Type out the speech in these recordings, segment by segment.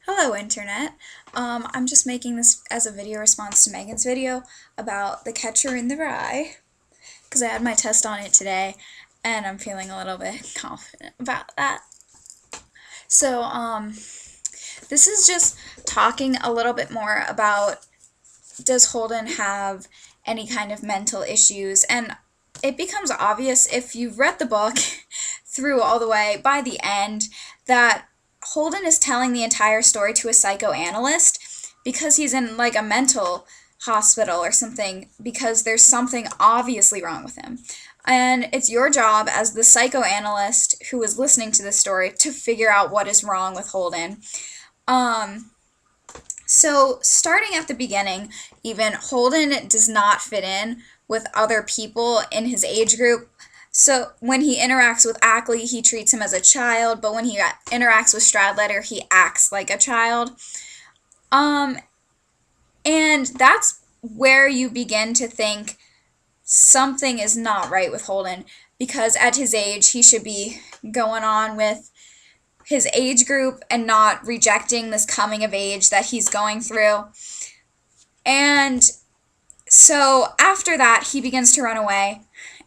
Hello, Internet. I'm just making this as a video response to Megan's video about The Catcher in the Rye, because I had my test on it today, and I'm feeling a little bit confident about that. So, this is just talking a little bit more about, does Holden have any kind of mental issues? And it becomes obvious if you've read the book through all the way by the end that Holden is telling the entire story to a psychoanalyst because he's in like a mental hospital or something, because there's something obviously wrong with him. And it's your job as the psychoanalyst who is listening to this story to figure out what is wrong with Holden. So starting at the beginning, even Holden does not fit in with other people in his age group. So when he interacts with Ackley, he treats him as a child, but when he interacts with Stradlater, he acts like a child. And that's where you begin to think something is not right with Holden, because at his age, he should be going on with his age group and not rejecting this coming of age that he's going through. And so after that, he begins to run away.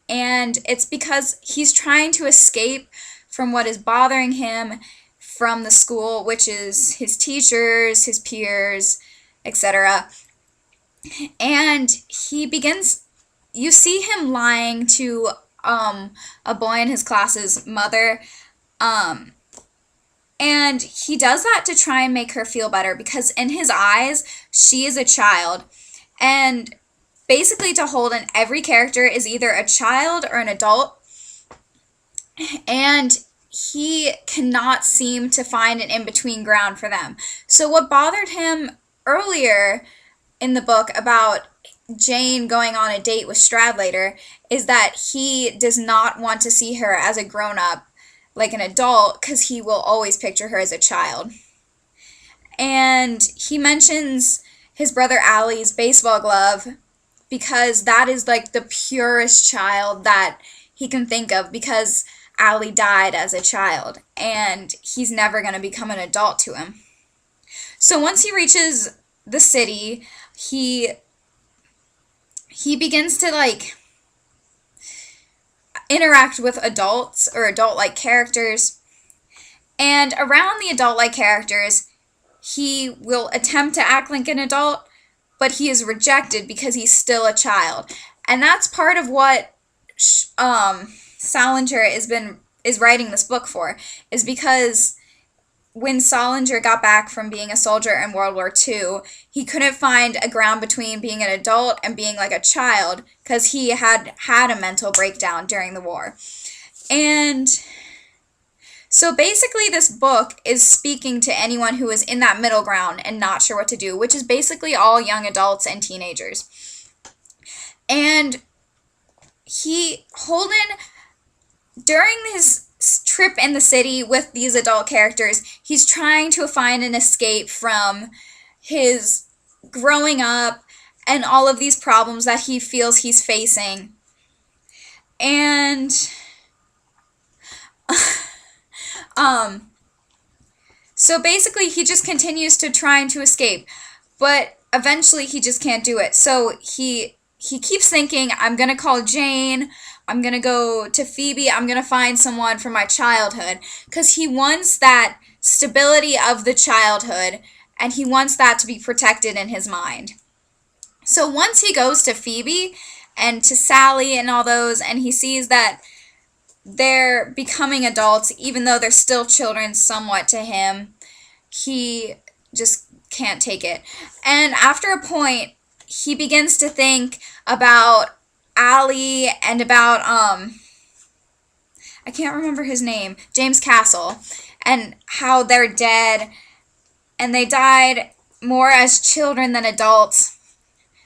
And it's because he's trying to escape from what is bothering him from the school, which is his teachers, his peers, etc. And he begins, you see him lying to a boy in his class's mother. And he does that to try and make her feel better, because in his eyes, she is a child. And basically, to Holden, every character is either a child or an adult, and he cannot seem to find an in-between ground for them. So what bothered him earlier in the book about Jane going on a date with Stradlater is that he does not want to see her as a grown-up, like an adult, because he will always picture her as a child. And he mentions his brother Allie's baseball glove, because that is like the purest child that he can think of, because Allie died as a child, and he's never going to become an adult to him. So once he reaches the city, he begins to like interact with adults or adult-like characters, and around the adult-like characters, he will attempt to act like an adult, but he is rejected because he's still a child. And that's part of what Salinger is writing this book for, is because when Salinger got back from being a soldier in World War II, he couldn't find a ground between being an adult and being like a child, because he had a mental breakdown during the war. And so basically this book is speaking to anyone who is in that middle ground and not sure what to do, which is basically all young adults and teenagers. And Holden, during his trip in the city with these adult characters, he's trying to find an escape from his growing up and all of these problems that he feels he's facing. And so basically he just continues to trying to escape, but eventually he just can't do it. So he keeps thinking, I'm going to call Jane, I'm going to go to Phoebe, I'm going to find someone from my childhood, because he wants that stability of the childhood, and he wants that to be protected in his mind. So once he goes to Phoebe and to Sally and all those, and he sees that they're becoming adults, even though they're still children somewhat to him, he just can't take it. And after a point, he begins to think about Allie and about, I can't remember his name, James Castle, and how they're dead, and they died more as children than adults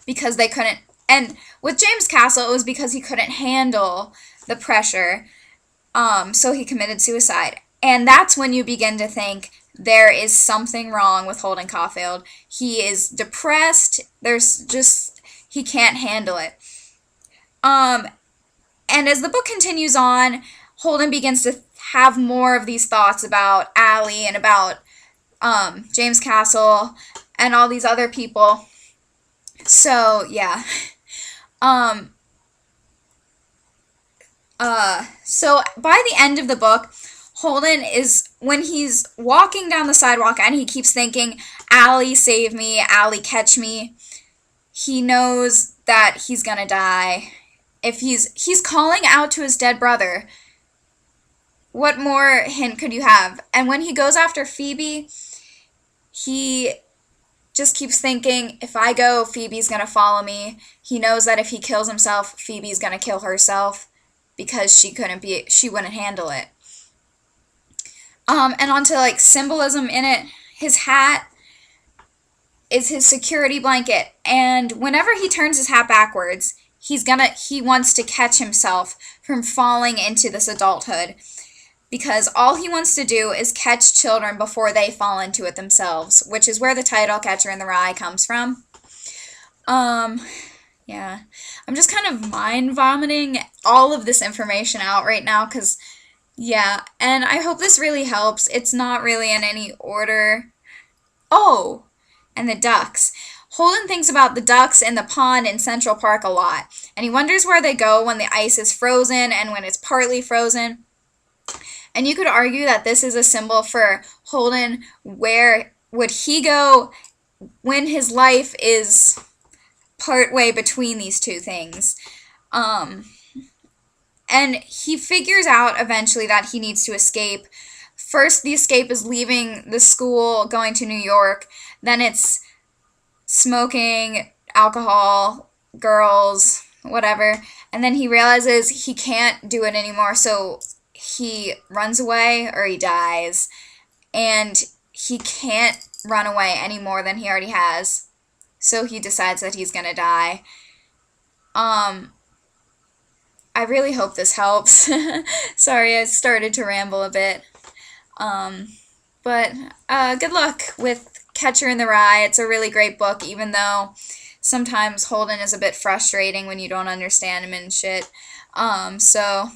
because they couldn't, and with James Castle, it was because he couldn't handle the pressure, so he committed suicide. And that's when you begin to think there is something wrong with Holden Caulfield. He is depressed, he can't handle it. And as the book continues on, Holden begins to have more of these thoughts about Allie and about James Castle, and all these other people. So, yeah. Um, so by the end of the book, Holden is, when he's walking down the sidewalk and he keeps thinking, Allie, save me, Allie, catch me, he knows that he's gonna die. If he's calling out to his dead brother. What more hint could you have? And when he goes after Phoebe, he just keeps thinking, if I go, Phoebe's gonna follow me. He knows that if he kills himself, Phoebe's gonna kill herself because she wouldn't handle it. And onto like symbolism in it, his hat is his security blanket, and whenever he turns his hat backwards, he wants to catch himself from falling into this adulthood, because all he wants to do is catch children before they fall into it themselves, which is where the title Catcher in the Rye comes from. Yeah, I'm just kind of mind vomiting all of this information out right now, because yeah, and I hope this really helps. It's not really in any order. Oh, and the ducks. Holden thinks about the ducks in the pond in Central Park a lot, and he wonders where they go when the ice is frozen and when it's partly frozen. And you could argue that this is a symbol for Holden. Where would he go when his life is partway between these two things? And he figures out eventually that he needs to escape. First, the escape is leaving the school, going to New York. Then it's smoking, alcohol, girls, whatever. And then he realizes he can't do it anymore, so he runs away or he dies. And he can't run away any more than he already has. So he decides that he's gonna die. I really hope this helps. Sorry, I started to ramble a bit. But good luck with Catcher in the Rye. It's a really great book, even though sometimes Holden is a bit frustrating when you don't understand him and shit. So